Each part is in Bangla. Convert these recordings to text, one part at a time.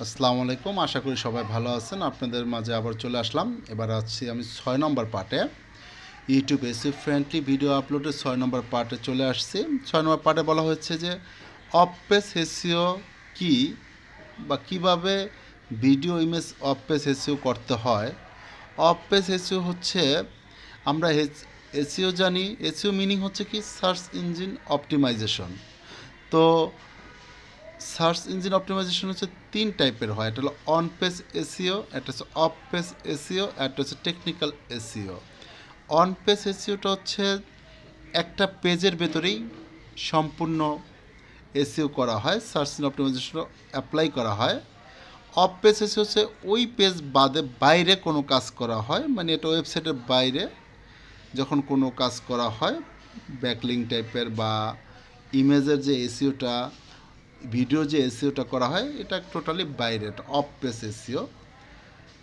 আসসালামু আলাইকুম। আশা করি সবাই ভালো আছেন। আপনাদের মাঝে আবার চলে আসলাম। এবার আছি আমি 6 নম্বর পার্টে। ইউটিউব এসইও ফ্রেন্ডলি ভিডিও আপলোডে 6 নম্বর পার্টে চলে আসছি। 6 নম্বর পার্টে বলা হচ্ছে যে অফ পেজ এসইও কি বা কিভাবে video image of page SEO করতে হয়। অফ পেজ এসইও হচ্ছে আমরা এসইও জানি। এসইও মিনিং হচ্ছে কি সার্চ ইঞ্জিন অপটিমাইজেশন। তো সার্চ ইঞ্জিন অপটিমাইজেশন হচ্ছে তিন টাইপের হয়। এটা হলো অন পেজ এসইও, একটা হচ্ছে অফ পেজ এসইও, একটা হচ্ছে টেকনিক্যাল এসইও। অন পেজ এসইওটা হচ্ছে একটা পেজের ভেতরেই সম্পূর্ণ এসইও করা হয়, সার্চ ইঞ্জিন অপটিমাইজেশন অ্যাপ্লাই করা হয়। অফ পেজ এসইও হচ্ছে ওই পেজ বাদে বাইরে কোনো কাজ করা হয়, মানে এটা ওয়েবসাইটের বাইরে যখন কোনো কাজ করা হয়, ব্যাকলিং টাইপের বা ইমেজের যে এসইওটা, ভিডিও যে এসইওটা করা হয়, এটা টোটালি বাইরে, এটা অফ পেজ এসইও।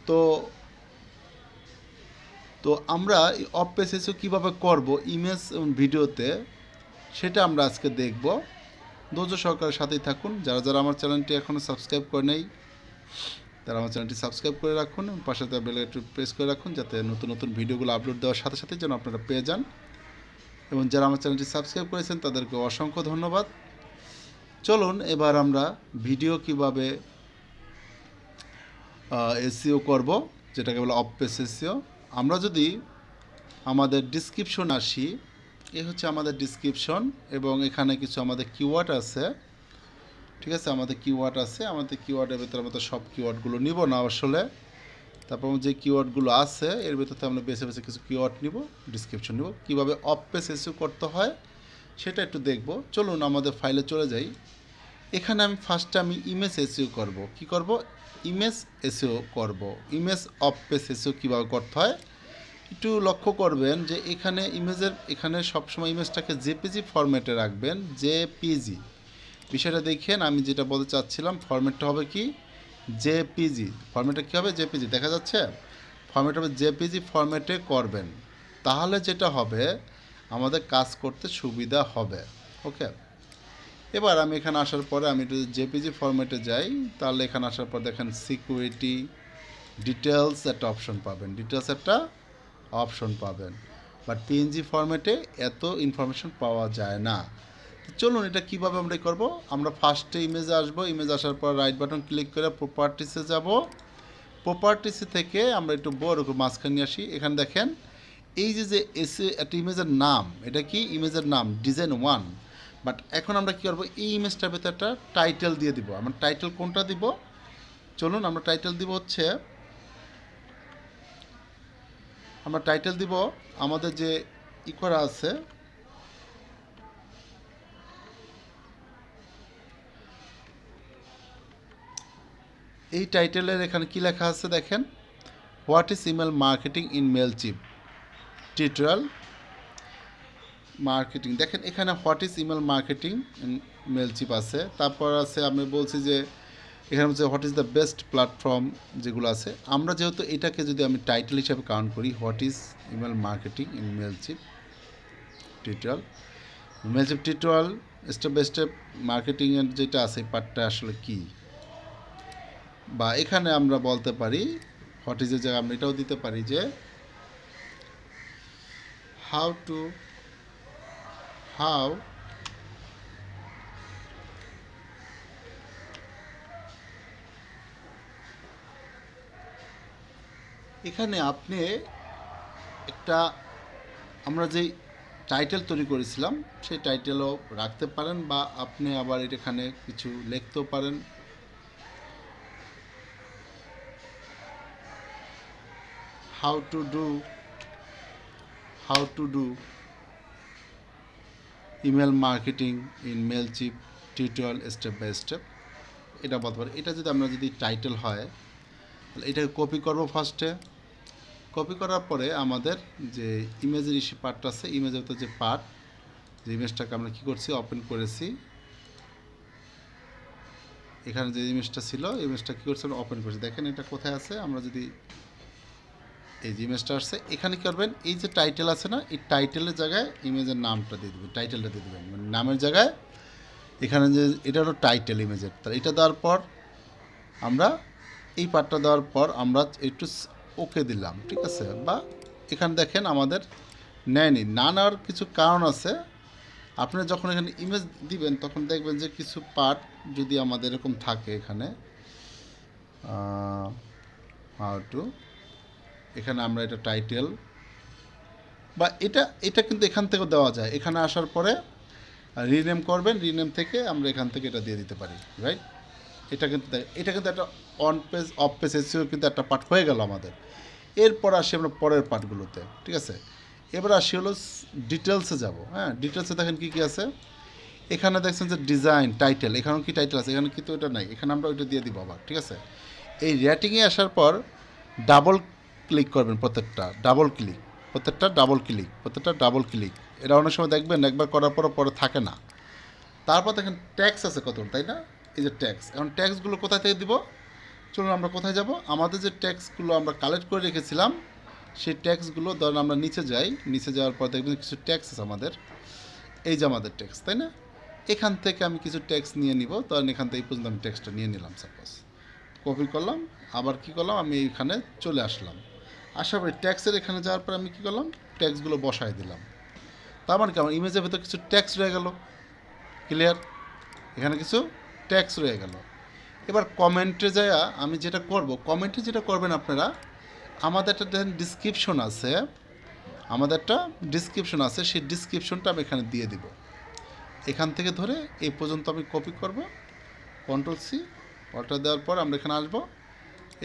তো তো আমরা এই অফ পেজ এসইও কীভাবে করব ইমেজ এবং ভিডিওতে, সেটা আমরা আজকে দেখব। ধৈর্য সহকারে সাথেই থাকুন। যারা যারা আমার চ্যানেলটি এখনও সাবস্ক্রাইব করে নেই, তারা আমার চ্যানেলটি সাবস্ক্রাইব করে রাখুন এবং পাশে তার বেল আইকনটি প্রেস করে রাখুন, যাতে নতুন নতুন ভিডিওগুলো আপলোড দেওয়ার সাথে সাথে যেন আপনারা পেয়ে যান। এবং যারা আমার চ্যানেলটি সাবস্ক্রাইব করেছেন তাদেরকে অসংখ্য ধন্যবাদ। চলুন এবার আমরা ভিডিও কিভাবে এসইও করব, যেটাকে বলে অফ পেজ এসইও। আমরা যদি আমাদের ডিসক্রিপশন আসি, এ হচ্ছে আমাদের ডিসক্রিপশন এবং এখানে কিছু আমাদের কিওয়ার্ড আছে। ঠিক আছে, আমাদের কিওয়ার্ড আছে। আমাদের কিওয়ার্ডের ভেতরে আমরা তো সব কিওয়ার্ডগুলো নিব না আসলে। তারপর যে কিওয়ার্ডগুলো আছে এর ভেতরে আমরা বেছে বেছে কিছু কিওয়ার্ড নিব, ডিসক্রিপশন নিব। কীভাবে অফ পেজ এসইও করতে হয় সেটা একটু দেখব। চলুন আমাদের ফাইলে চলে যাই। এখানে আমি ফার্স্টে ইমেজ এসইও করব। কি করব? ইমেজ এসইও করব। ইমেজ অফ পেজ এসইও কীভাবে করতে হয় একটু লক্ষ্য করবেন যে এখানে সবসময় ইমেজটাকে জেপিজি ফরম্যাটে রাখবেন। জেপিজি বিষয়টা দেখেন, আমি যেটা বলতে চাচ্ছিলাম, ফরম্যাটটা হবে কি জেপিজি। ফরম্যাটটা কী হবে? জেপিজি। দেখা যাচ্ছে? ফরম্যাট হবে জেপিজি ফরম্যাটে করবেন, তাহলে যেটা হবে আমাদের কাজ করতে সুবিধা হবে। ওকে, এবার আমি এখানে আসার পরে আমি একটু জেপিজি ফরম্যাটে যাই, তাহলে এখানে আসার পর দেখেন সিকিউরিটি ডিটেলস একটা অপশন পাবেন, বাট পিএনজি ফরম্যাটে এত ইনফরমেশন পাওয়া যায় না। চলুন এটা কিভাবে আমরা করব। আমরা ফার্স্টে ইমেজে আসব। ইমেজ আসার পর রাইট বাটন ক্লিক করে প্রপার্টিসে যাব। প্রপার্টিসে থেকে আমরা একটু বড় মাঝখানে নিয়ে আসি। এখানে দেখেন এই যে এসে একটা ইমেজের নাম, এটা কি ইমেজের নাম ডিজাইন 1। বাট এখন আমরা কী করবো, এই ইমেজটার ভেতরে একটা টাইটেল দিয়ে দিব। আমরা টাইটেল কোনটা দিব? চলুন আমরা টাইটেল দিব হচ্ছে, আমাদের যে করা আছে, এই টাইটেলের এখানে কি লেখা আছে দেখেন, what is email marketing in Mailchimp tutorial marketing. দেখেন এখানে what is email marketing in Mailchimp আছে। তারপর আছে আমি বলছি যে এখানে হচ্ছে what is the best platform যেগুলো আছে। আমরা যেহেতু এটাকে যদি আমি টাইটেল হিসাবে কাউন্ট করি, what is email marketing in Mailchimp tutorial step by step মার্কেটিংয়ের যেটা আছে পার্টটা আসলে কি, বা এখানে আমরা বলতে পারি হোয়াট ইজের জায়গায় আমরা এটাও দিতে পারি যে হাউ এখানে আপনি একটা, আমরা যেই টাইটেল তৈরি করেছিলাম সেই টাইটেলও রাখতে পারেন, বা আপনি আবার এখানে কিছু লিখতেও পারেন। How to do email marketing in Mailchimp tutorial step by step, এটা বলতে পারি। এটা যদি টাইটেল হয় তাহলে এটাকে কপি করব। ফার্স্টে কপি করার পরে আমাদের যে ইমেজের পার্টটা আছে, ইমেজের তো যে পার্ট, যে ইমেজটাকে আমরা কী করছি, ওপেন করেছি। এখানে যে ইমেজটা ছিল, ইমেজটা কী করছি, আমরা ওপেন করেছি। দেখেন এটা কোথায় আছে। আমরা যদি এই যে ইমেজটা আসছে, এখানে কী করবেন, এই যে টাইটেল আছে না, এই টাইটেলের জায়গায় ইমেজের নামটা দিয়ে দেবেন, টাইটেলটা দিয়ে দেবেন, মানে নামের জায়গায় এখানে যে এটা হলো টাইটেল ইমেজের। তাহলে এটা দেওয়ার পর আমরা এই পার্টটা দেওয়ার পর আমরা একটু ওকে দিলাম, ঠিক আছে। বা এখানে দেখেন আমাদের নেয়নি, না নেওয়ার কিছু কারণ আছে। আপনি যখন এখানে ইমেজ দিবেন তখন দেখবেন যে কিছু পার্ট যদি আমাদের এরকম থাকে এখানে হাউ টু, এখানে আমরা এটা টাইটেল বা এটা কিন্তু এখান থেকেও দেওয়া যায়। এখানে আসার পরে রিনেম করবেন, রিনেম থেকে আমরা এখান থেকে এটা দিয়ে দিতে পারি, রাইট। এটা কিন্তু একটা on page of page SEO কিন্তু একটা পার্ট হয়ে গেল আমাদের। এরপর আসি আমরা পরের পার্টগুলোতে, ঠিক আছে। এবার আসি হলো ডিটেলসে যাব। হ্যাঁ, ডিটেলসে দেখেন কী কী আছে। এখানে দেখছেন যে ডিজাইন টাইটেল, এখানেও কি টাইটেল আছে, এখানে কিন্তু এটা নাই, এখানে আমরা ওইটা দিয়ে দিব আবার, ঠিক আছে। এই রেটিংয়ে আসার পর ডাবল ক্লিক করবেন, প্রত্যেকটা ডাবল ক্লিক, প্রত্যেকটা ডাবল ক্লিক। এটা অনেক সময় দেখবেন একবার করার পর পরে থাকে না। তারপর দেখেন ট্যাক্স আছে কত, তাই না? এই যে ট্যাক্স, এখন ট্যাক্সগুলো কোথায় থেকে দিব? চলুন আমরা কোথায় যাব, আমাদের যে ট্যাক্সগুলো আমরা কালেক্ট করে রেখেছিলাম সেই ট্যাক্সগুলো ধরেন আমরা নিচে যাই, নিচে যাওয়ার পর দেখবেন কিছু ট্যাক্স আছে আমাদের, এই যে আমাদের ট্যাক্স, তাই না? এখান থেকে আমি কিছু ট্যাক্স নিয়ে নিব, ধরেন এখান থেকে এই পর্যন্ত আমি ট্যাক্সটা নিয়ে নিলাম, সাপোজ কপি করলাম, আবার কি করলাম আমি এইখানে চলে আসলাম। আসার পরে ট্যাক্সের এখানে যাওয়ার পর আমি কী করলাম, ট্যাক্সগুলো বসায় দিলাম। তার মানে কি আমার ইমেজের ভেতর কিছু ট্যাক্স রয়ে গেল, ক্লিয়ার, এখানে কিছু ট্যাক্স রয়ে গেল। এবার কমেন্টে যায় আমি যেটা করব, কমেন্টে যেটা করবেন আপনারা, আমাদের একটা ডিসক্রিপশন আছে, সেই ডিসক্রিপশনটা আমি এখানে দিয়ে দিব। এখান থেকে ধরে এই পর্যন্ত আমি কপি করব, Ctrl+C, অল্টার দেওয়ার পর আমরা এখানে আসবো,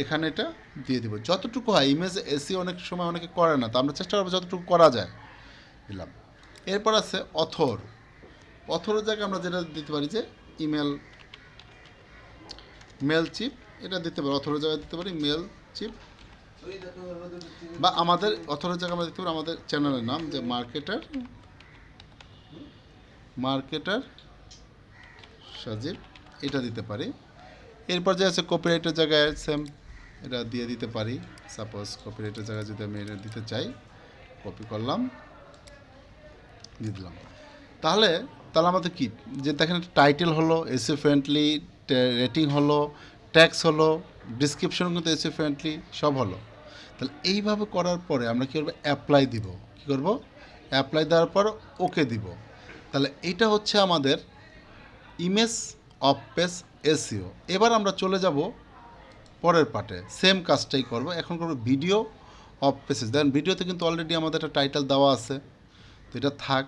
এখানে এটা দিয়ে দিব যতটুকু হয়। ইমেজ এসিও অনেক সময় অনেকে করে না, তো আমরা চেষ্টা করবো যতটুকু করা যায় দিলাম। এরপর আছে অথরের জায়গায় আমরা যেটা দিতে পারি যে মেল চিপ, এটা দিতে পারি, অথরের জায়গায় দিতে পারি মেল চিপ, বা আমাদের অথরের জায়গায় আমরা দিতে পারি আমাদের চ্যানেলের নাম যে মার্কেটার সাজিব, এটা দিতে পারি। এরপর যে আছে কপিরাইটের জায়গায় সেম এটা দিয়ে দিতে পারি। সাপোজ কপিরাইটের জায়গায় যদি আমি এটা দিতে চাই, কপি করলাম, দিয়ে দিলাম। তাহলে আমাদের কি যে দেখেন টাইটেল হলো এসইও ফ্রেন্ডলি, রেটিং হলো, ট্যাক্স হলো, ডিসক্রিপশন কিন্তু এসইও ফ্রেন্ডলি, সব হলো। তাহলে এইভাবে করার পরে আমরা কী করবো, অ্যাপ্লাই দিব। কী করব, অ্যাপ্লাই দেওয়ার পর ওকে দিব। তাহলে এইটা হচ্ছে আমাদের ইমেজ অফ পেজ এসইও। এবার আমরা চলে যাব পরের পার্টে, সেম কাজটাই করব। এখন করব ভিডিও অফ পেজেস। দেখেন ভিডিওতে কিন্তু অলরেডি আমাদের একটা টাইটেল দেওয়া আছে, তো এটা থাক।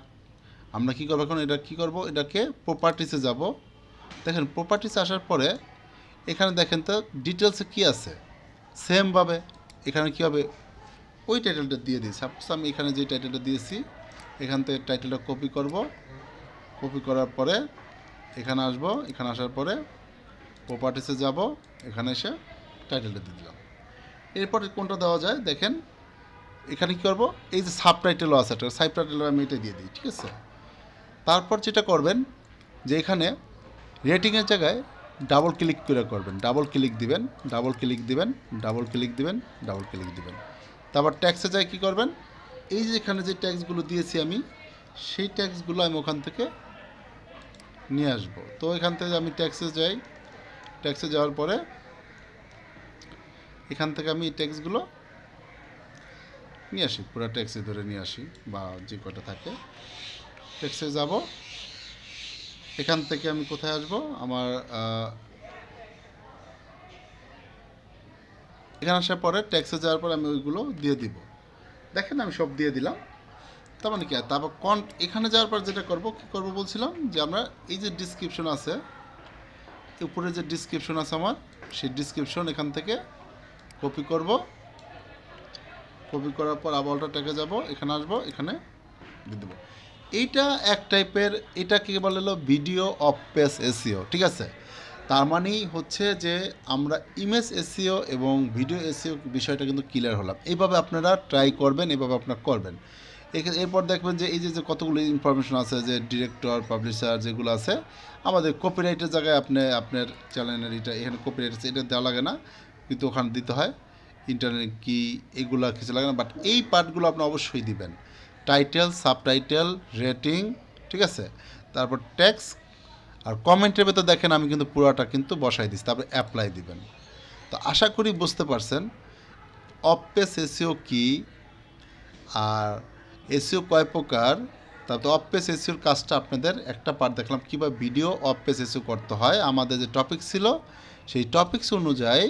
আমরা কী করবো এখন, এটা কী করব, এটাকে প্রপার্টিসে যাব। দেখেন প্রপার্টিসে আসার পরে এখানে দেখেন তো ডিটেলসে কী আছে, সেমভাবে এখানে কী হবে, ওই টাইটেলটা দিয়ে দিই। সাপোজ আমি এখানে যে টাইটেলটা দিয়েছি এখান থেকে টাইটেলটা কপি করব, কপি করার পরে এখানে আসব, এখানে আসার পরে প্রপার্টিসে যাব, এখানে এসে টাইটেলটা দিয়ে দিলাম। এরপরে কোনটা দেওয়া যায় দেখেন, এখানে কী করবো, এই যে সাবটাইটেলও আছে, একটা সাবটাইটেল আমি এটা দিয়ে দিই, ঠিক আছে। তারপর যেটা করবেন যে এখানে রেটিংয়ের জায়গায় ডাবল ক্লিক করে করবেন, ডাবল ক্লিক দিবেন, তারপর ট্যাক্সে যায় কী করবেন, এই যে এখানে যে ট্যাক্সগুলো দিয়েছি আমি, সেই ট্যাক্সগুলো আমি ওখান থেকে নিয়ে আসব। তো এখান থেকে আমি ট্যাক্সে যাই, ট্যাক্সে যাওয়ার পরে এখান থেকে আমি এই ট্যাক্সগুলো নিয়ে আসি, পুরো ট্যাক্সে ধরে নিয়ে আসি, বা যে কটা থাকে ট্যাক্সে যাব। এখান থেকে আমি কোথায় আসব, আমার এখানে আসার পরে ট্যাক্সে যাওয়ার পর আমি ওইগুলো দিয়ে দিব। দেখেন আমি সব দিয়ে দিলাম। তার মানে কি, তারপর এখানে যাওয়ার পর যেটা করব, কী করবো বলছিলাম যে আমরা এই যে ডিসক্রিপশন আছে, উপরে যে ডিসক্রিপশন আছে আমার, সেই ডিসক্রিপশন এখান থেকে কপি করব, কপি করার পর আবার অল্টারটাকে যাব, এখানে আসবো, এখানে দিয়ে দেবো। এইটা এক টাইপের, এটা কী বলে ভিডিও অফ পেজ এসইও, ঠিক আছে। তার মানেই হচ্ছে যে আমরা ইমেজ এসইও এবং ভিডিও এসইও বিষয়টা কিন্তু ক্লিয়ার হলাম। এইভাবে আপনারা ট্রাই করবেন, এইভাবে আপনারা করবেন। এরপর দেখবেন যে এই যে কতগুলো ইনফরমেশন আছে, যে ডিরেক্টর, পাবলিশার যেগুলো আছে, আমাদের কপিরাইটের জায়গায় আপনার চ্যানেলের এটা এখানে কপিরাইট আছে, এটা দেওয়া লাগে না, কিন্তু ওখানে দিতে হয়। ইন্টারনেট কি এগুলো কিছু লাগে না, বাট এই পার্টগুলো আপনি অবশ্যই দিবেন। টাইটেল, সাবটাইটেল, রেটিং, ঠিক আছে, তারপর ট্যাক্স আর কমেন্টের ভেতর দেখেন আমি কিন্তু পুরোটা কিন্তু বসাই দিচ্ছি, তারপরে অ্যাপ্লাই দিবেন। তো আশা করি বুঝতে পারছেন অফ পেজ এসইও কী, আর এসইও কয় প্রকার। তারপর অফ পেজ এসইওর কাজটা আপনাদের একটা পার্ট দেখলাম কীভাবে ভিডিও অফ পেজ এসইও করতে হয়। আমাদের যে টপিক ছিল সেই টপিকস অনুযায়ী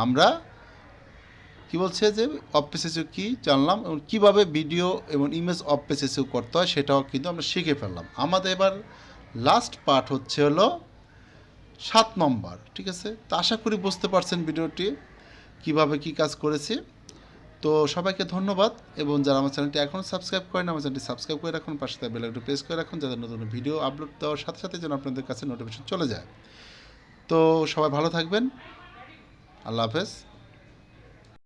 আমরা কি বলছে যে অফ পেজ এসইও কী জানলাম এবং কীভাবে ভিডিও এবং ইমেজ অফ পেজ এসইও করতে হয় সেটাও কিন্তু আমরা শিখে ফেললাম। আমাদের এবার লাস্ট পার্ট হচ্ছে হলো 7 নম্বর, ঠিক আছে। তো আশা করি বুঝতে পারছেন ভিডিওটি কিভাবে কি কাজ করেছি। তো সবাইকে ধন্যবাদ, এবং যারা আমার চ্যানেলটি এখনও সাবস্ক্রাইব করেন আমার চ্যানেলটি সাবস্ক্রাইব করে রাখুন, পাশে বেল আইকনটি প্রেস করে রাখুন যাতে নতুন ভিডিও আপলোড দেওয়ার সাথে সাথে যেন আপনাদের কাছে নোটিফিকেশন চলে যায়। তো সবাই ভালো থাকবেন, আল্লাহ হাফেজ।